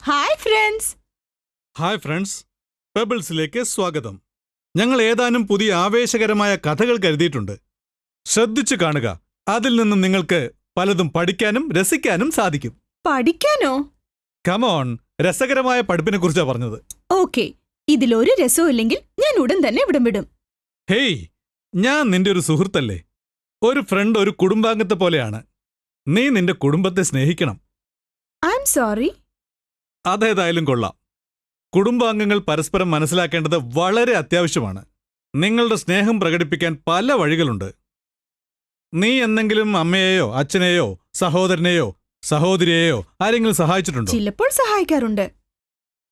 Hi friends. Hi friends, പെബിൾസിലേക്ക് സ്വാഗതം. ഞങ്ങൾ ഏതാനും പുതിയ ആവേശകരമായ കഥകൾ കരുതിയിട്ടുണ്ട്. ശ്രദ്ധിച്ചു കാണുക. അതിൽ നിന്നും നിങ്ങൾക്ക് പലതും പഠിക്കാനും രസിക്കാനും സാധിക്കും. പഠിക്കാനോ? കമോൺ, രസകരമായ പഠിപ്പിനെ കുറിച്ചാണ് പറഞ്ഞത്. ഓക്കെ, ഇതിലൊരു രസവും ഇല്ലെങ്കിൽ ഞാൻ ഉടൻ തന്നെ ഇവിടം വിടും. ഹേയ്, ഞാൻ നിന്റെ ഒരു സുഹൃത്തല്ലേ? ഒരു ഫ്രണ്ട് ഒരു കുടുംബാംഗത്തെ പോലെയാണ്. നീ നിന്റെ കുടുംബത്തെ സ്നേഹിക്കണം. I am sorry. അതേതായാലും കൊള്ളാം. കുടുംബാംഗങ്ങൾ പരസ്പരം മനസ്സിലാക്കേണ്ടത് വളരെ അത്യാവശ്യമാണ്. നിങ്ങളുടെ സ്നേഹം പ്രകടിപ്പിക്കാൻ പല വഴികളുണ്ട്. നീ എന്തെങ്കിലും അമ്മയെയോ അച്ഛനെയോ സഹോദരനെയോ സഹോദരിയെയോ ആരെങ്കിലും സഹായിച്ചിട്ടുണ്ടോ? ചിലപ്പോൾ സഹായിക്കാറുണ്ട്.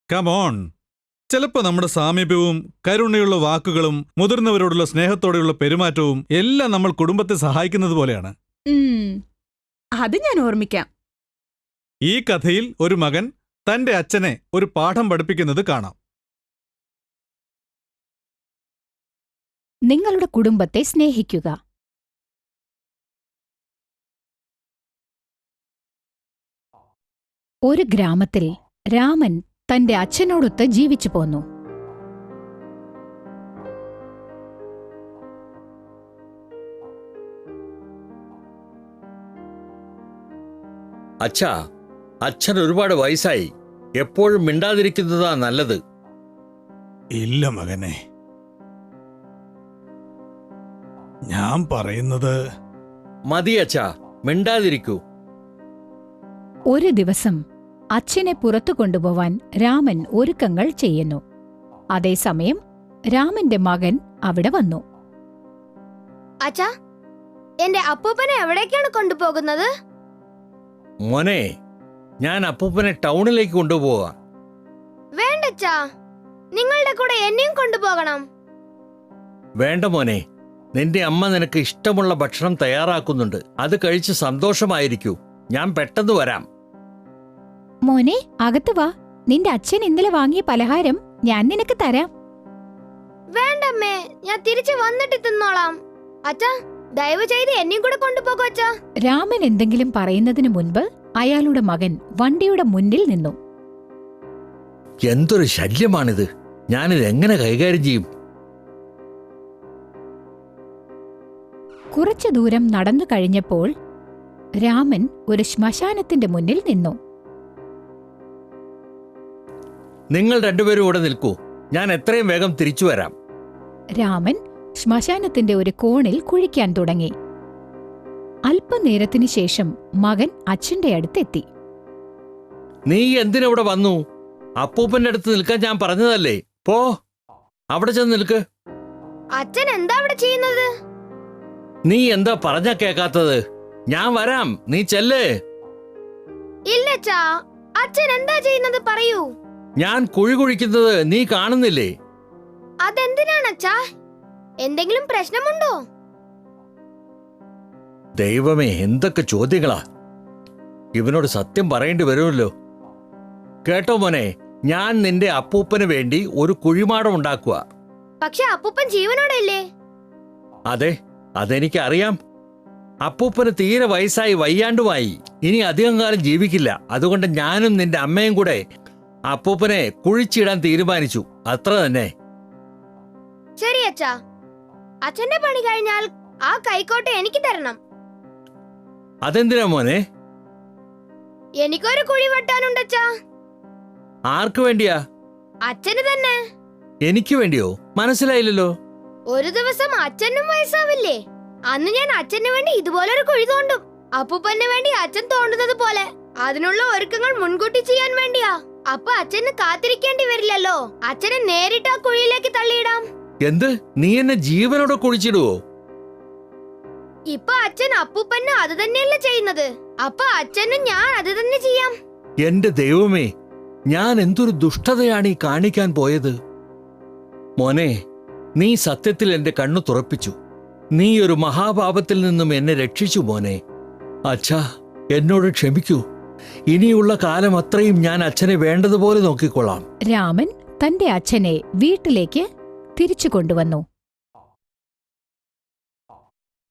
കമോൺ, ചിലപ്പോൾ നമ്മുടെ സാമീപ്യവും കരുണയുള്ള വാക്കുകളും മുതിർന്നവരോടുള്ള സ്നേഹത്തോടെയുള്ള പെരുമാറ്റവും എല്ലാം നമ്മൾ കുടുംബത്തെ സഹായിക്കുന്നത് പോലെയാണ്. അത് ഞാൻ ഓർമ്മിക്കാം. ഈ കഥയിൽ ഒരു മകൻ തന്റെ അച്ഛനെ ഒരു പാഠം പഠിപ്പിക്കുന്നത് കാണാം. നിങ്ങളുടെ കുടുംബത്തെ സ്നേഹിക്കുക. ഒരു ഗ്രാമത്തിൽ രാമൻ തന്റെ അച്ഛനോടൊത്ത് ജീവിച്ചു പോന്നു. അച്ഛാ, അച്ഛൻ ഒരുപാട് വയസ്സായി. എപ്പോഴും മിണ്ടാതിരിക്കുന്നതാ നല്ലത്. ഇല്ല മകനെ, ഞാൻ പറയുന്നത്. മതി അച്ഛാ, മിണ്ടാതിരിക്കൂ. ഒരു ദിവസം അച്ഛനെ പുറത്തു കൊണ്ടുപോവാൻ രാമൻ ഒരുക്കങ്ങൾ ചെയ്യുന്നു. അതേസമയം രാമന്റെ മകൻ അവിടെ വന്നു. അച്ഛാ, എന്റെ അപ്പൂപ്പനെ എവിടേക്കാണ് കൊണ്ടുപോകുന്നത്? മോനെ, ഞാൻ അപ്പൂപ്പനെ ടൗണിലേക്ക് കൊണ്ടുപോവാ. വേണ്ടച്ചാ, നിങ്ങളുടെ കൂടെ എന്നെയും കൊണ്ടുപോകണം. വേണ്ട മോനെ, നിന്റെ അമ്മ നിനക്ക് ഇഷ്ടമുള്ള ഭക്ഷണം തയ്യാറാക്കുന്നുണ്ട്. അത് കഴിച്ച് സന്തോഷമായിരിക്കൂ. ഞാൻ പെട്ടെന്ന് വരാം. മോനെ, അകത്ത് വാ. നിന്റെ അച്ഛൻ ഇന്നലെ വാങ്ങിയ പലഹാരം ഞാൻ നിനക്ക് തരാം. വേണ്ടമ്മേ, ഞാൻ തിരിച്ചു വന്നിട്ട് തിന്നോളാം. അച്ഛാ, ദയവ് ചെയ്ത് എന്നെയും കൂടെ കൊണ്ടുപോകൂ അച്ഛാ. രാമൻ എന്തെങ്കിലും പറയുന്നതിനു മുൻപ് അയാളുടെ മകൻ വണ്ടിയുടെ മുന്നിൽ നിന്നു. എന്തൊരു ശല്യമാണിത്! ഞാനിത് എങ്ങനെ കൈകാര്യം ചെയ്യും? കുറച്ചു ദൂരം നടന്നു കഴിഞ്ഞപ്പോൾ രാമൻ ഒരു ശ്മശാനത്തിന്റെ മുന്നിൽ നിന്നു. നിങ്ങൾ രണ്ടുപേരും ഇവിടെ നിൽക്കൂ. ഞാൻ എത്രയും വേഗം തിരിച്ചു വരാം. രാമൻ ശ്മശാനത്തിന്റെ ഒരു കോണിൽ കുഴിക്കാൻ തുടങ്ങി. അല്പനേരത്തിനു ശേഷം മകൻ അച്ഛന്റെ അടുത്തെത്തി. നീ എന്തിനവിടെ വന്നു? അപ്പൂപ്പന്റെ അടുത്ത് നിൽക്കാൻ ഞാൻ പറഞ്ഞതല്ലേ. പോ, അവിടെ ചെന്ന് നിൽക്ക്. അച്ഛൻ എന്താ അവിടെ ചെയ്യുന്നത്? നീ എന്താ പറഞ്ഞാ കേക്കാത്തത്? ഞാൻ വരാം, നീ ചെല്ലേ. ഇല്ലച്ചാ, അച്ഛൻ എന്താ ചെയ്യുന്നത് പറയൂ. ഞാൻ കുഴി കുഴിക്കുന്നത് നീ കാണുന്നില്ലേ? അതെന്തിനാണ് അച്ഛാ? എന്തെങ്കിലും പ്രശ്നമുണ്ടോ? ദൈവമേ, എന്തൊക്കെ ചോദ്യങ്ങളാ! ഇവനോട് സത്യം പറയേണ്ടി വരുമല്ലോ. കേട്ടോ മോനെ, ഞാൻ നിന്റെ അപ്പൂപ്പന് വേണ്ടി ഒരു കുഴിമാടം ഉണ്ടാക്കുക. പക്ഷെ അപ്പൂപ്പൻ ജീവനോടെയല്ലേ? അതെ, അതെനിക്കറിയാം. അപ്പൂപ്പന് തീരെ വയസ്സായി വയ്യാണ്ടുമായി. ഇനി അധികം കാലം ജീവിക്കില്ല. അതുകൊണ്ട് ഞാനും നിന്റെ അമ്മയും കൂടെ അപ്പൂപ്പനെ കുഴിച്ചിടാൻ തീരുമാനിച്ചു. അത്ര തന്നെ. ശരി അച്ഛാ, അച്ഛന്റെ പണി കഴിഞ്ഞാൽ ആ കൈക്കോട്ട എനിക്ക് തരണം. അതെന്തിനാ മോനെ? എനിക്കൊരു കുഴി വെട്ടാനുണ്ടച്ചാ. ആർക്ക് വേണ്ടിയാ? അച്ഛന് തന്നെ. എനിക്ക് വേണ്ടിയോ? മനസ്സിലായില്ലല്ലോ. ഒരു ദിവസം അച്ഛനും വയസ്സാവില്ലേ? അന്ന് ഞാൻ അച്ഛന് വേണ്ടി ഇതുപോലൊരു കുഴി തോണ്ടും. അപ്പൂപ്പന് വേണ്ടി അച്ഛൻ തോണ്ടുന്നത് പോലെ. അതിനുള്ള ഒരുക്കങ്ങൾ മുൻകൂട്ടി ചെയ്യാൻ വേണ്ടിയാ. അപ്പൊ അച്ഛന് കാത്തിരിക്കേണ്ടി വരില്ലല്ലോ. അച്ഛനെ നേരിട്ട് ആ കുഴിയിലേക്ക് തള്ളിയിടാം. എന്ത്? നീ എന്നെ ജീവനോടെ കുഴിച്ചിടുവോ? ഇപ്പൊ അച്ഛൻ അപ്പൂപ്പന് അത് തന്നെയല്ലേ ചെയ്യുന്നത്. അപ്പൊ അച്ഛനും ഞാൻ അത് തന്നെ ചെയ്യാം. എന്റെ ദൈവമേ, ഞാൻ എന്തൊരു ദുഷ്ടതയാണ് ഈ കാണിക്കാൻ പോയത്. മോനെ, നീ സത്യത്തിൽ എന്റെ കണ്ണു തുറപ്പിച്ചു. നീ ഒരു മഹാപാപത്തിൽ നിന്നും എന്നെ രക്ഷിച്ചു മോനെ. അച്ഛാ, എന്നോട് ക്ഷമിക്കൂ. ഇനിയുള്ള കാലം അത്രയും ഞാൻ അച്ഛനെ വേണ്ടതുപോലെ നോക്കിക്കൊള്ളാം. രാമൻ തന്റെ അച്ഛനെ വീട്ടിലേക്ക് തിരിച്ചു കൊണ്ടുവന്നു.